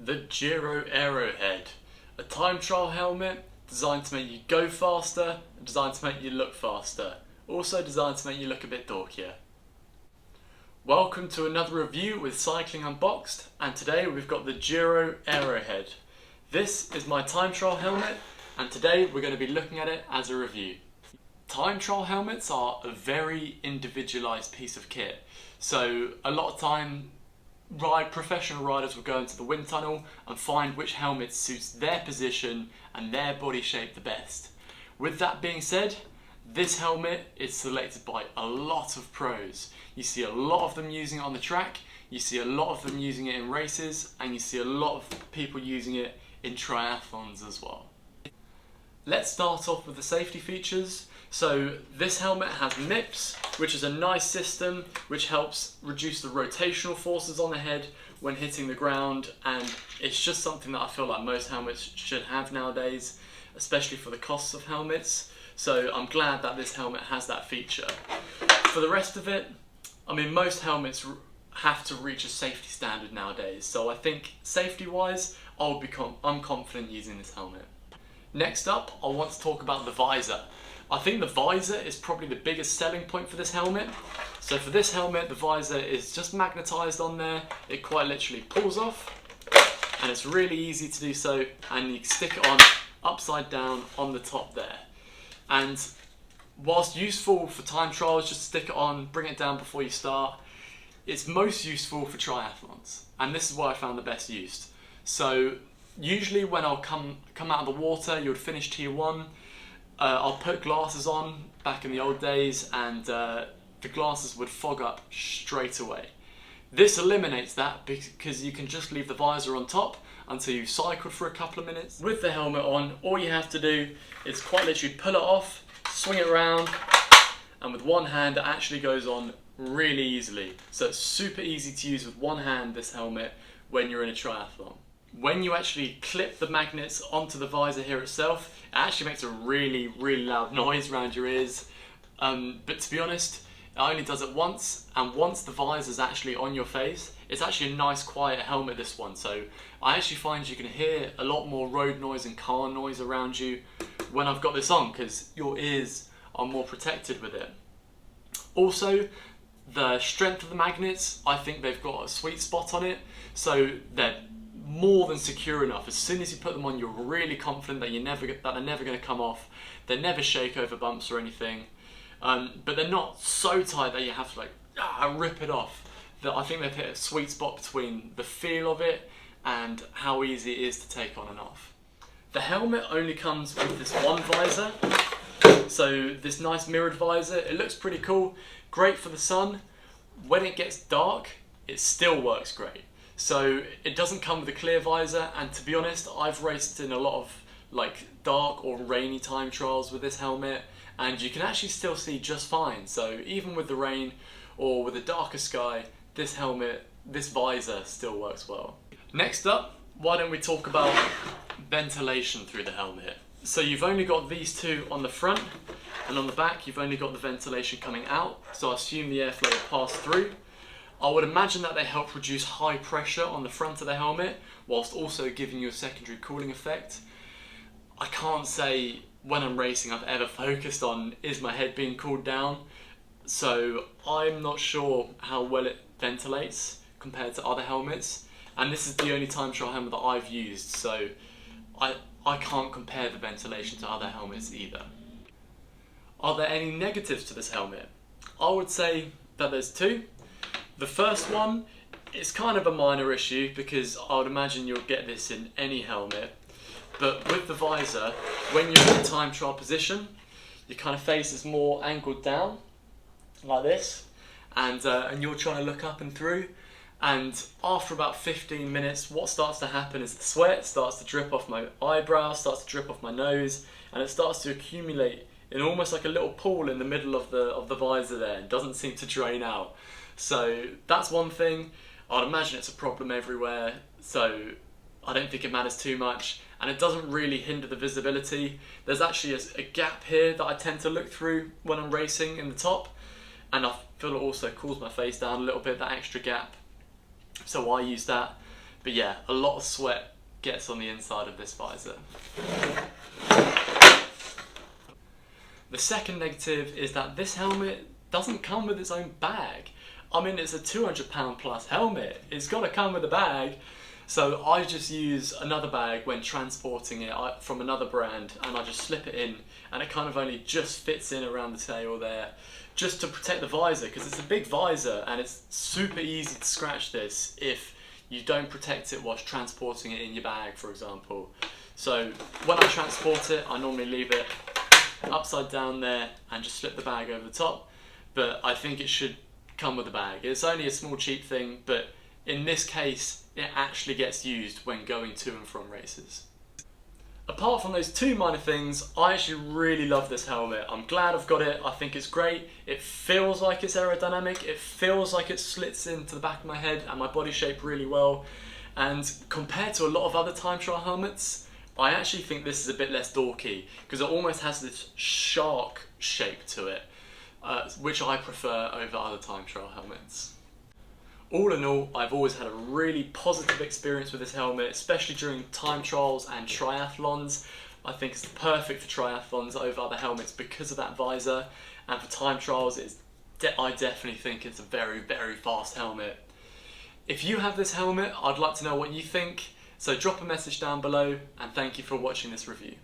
the Giro Aerohead, a time trial helmet designed to make you go faster, designed to make you look faster, also designed to make you look a bit dorkier. Welcome to another review with Cycling Unboxed, and today we've got the Giro Aerohead. This is my time trial helmet, and today we're going to be looking at it as a review. Time trial helmets are a very individualised piece of kit, so a lot of time professional riders will go into the wind tunnel and find which helmet suits their position and their body shape the best. With that being said, this helmet is selected by a lot of pros. You see a lot of them using it on the track, you see a lot of them using it in races, and you see a lot of people using it in triathlons as well. Let's start off with the safety features. So this helmet has MIPS, which is a nice system which helps reduce the rotational forces on the head when hitting the ground, and it's just something that I feel like most helmets should have nowadays, especially for the costs of helmets. So I'm glad that this helmet has that feature. For the rest of it, I mean, most helmets have to reach a safety standard nowadays, so I think safety wise I'm confident using this helmet. Next up, I want to talk about the visor. I think the visor is probably the biggest selling point for this helmet. So for this helmet, the visor is just magnetised on there. It quite literally pulls off, and it's really easy to do so, and you can stick it on upside down on the top there. And whilst useful for time trials, just stick it on, bring it down before you start, it's most useful for triathlons, and this is where I found the best use. So usually when I'll come out of the water, you would finish tier 1, I'll put glasses on back in the old days, and the glasses would fog up straight away. This eliminates that because you can just leave the visor on top until you've cycled for a couple of minutes. With the helmet on, all you have to do is quite literally pull it off, swing it around, and with one hand it actually goes on really easily. So it's super easy to use with one hand, this helmet, when you're in a triathlon. When you actually clip the magnets onto the visor here itself, it actually makes a really loud noise around your ears. But to be honest, it only does it once, and once the visor is actually on your face, it's actually a nice quiet helmet, this one. So I actually find you can hear a lot more road noise and car noise around you when I've got this on, because your ears are more protected with it. Also, the strength of the magnets, I think they've got a sweet spot on it, so they're more than secure enough. As soon as you put them on, you're really confident that they're never going to come off. They never shake over bumps or anything, but they're not so tight that you have to rip it off. I think they've hit a sweet spot between the feel of it and how easy it is to take on and off. The helmet only comes with this one visor, so this nice mirrored visor. It looks pretty cool, great for the sun. When it gets dark, it still works great. So it doesn't come with a clear visor, and to be honest, I've raced in a lot of dark or rainy time trials with this helmet, and you can actually still see just fine. So even with the rain or with a darker sky, this visor still works well. Next up, why don't we talk about ventilation through the helmet. So you've only got these two on the front, and on the back you've only got the ventilation coming out, so I assume the airflow will pass through. I would imagine that they help reduce high pressure on the front of the helmet, whilst also giving you a secondary cooling effect. I can't say when I'm racing I've ever focused on, is my head being cooled down? So I'm not sure how well it ventilates compared to other helmets, and this is the only time trial helmet that I've used, so I can't compare the ventilation to other helmets either. Are there any negatives to this helmet? I would say that there's two. The first one is kind of a minor issue, because I would imagine you'll get this in any helmet, but with the visor, when you're in the time trial position, your kind of face is more angled down, like this, and you're trying to look up and through, and after about 15 minutes, what starts to happen is the sweat starts to drip off my eyebrows, starts to drip off my nose, and it starts to accumulate in almost like a little pool in the middle of the visor there. It doesn't seem to drain out. So that's one thing. I'd imagine it's a problem everywhere, so I don't think it matters too much, and it doesn't really hinder the visibility. There's actually a gap here that I tend to look through when I'm racing in the top, and I feel it also cools my face down a little bit, that extra gap, so I use that. But yeah, a lot of sweat gets on the inside of this visor. The second negative is that this helmet doesn't come with its own bag. I mean, it's a £200 plus helmet. It's got to come with a bag. So I just use another bag when transporting it from another brand, and I just slip it in, and it kind of only just fits in around the tail there, just to protect the visor, because it's a big visor and it's super easy to scratch this if you don't protect it whilst transporting it in your bag, for example. So when I transport it, I normally leave it upside down there and just slip the bag over the top, but I think it should come with a bag. It's only a small cheap thing, but in this case it actually gets used when going to and from races. Apart from those two minor things, I actually really love this helmet. I'm glad I've got it. I think it's great. It feels like it's aerodynamic. It feels like it slits into the back of my head and my body shape really well. And compared to a lot of other time trial helmets, I actually think this is a bit less dorky, because it almost has this shark shape to it, which I prefer over other time trial helmets. All in all, I've always had a really positive experience with this helmet, especially during time trials and triathlons. I think it's perfect for triathlons over other helmets because of that visor, and for time trials, I definitely think it's a very, very fast helmet. If you have this helmet, I'd like to know what you think, so drop a message down below, and thank you for watching this review.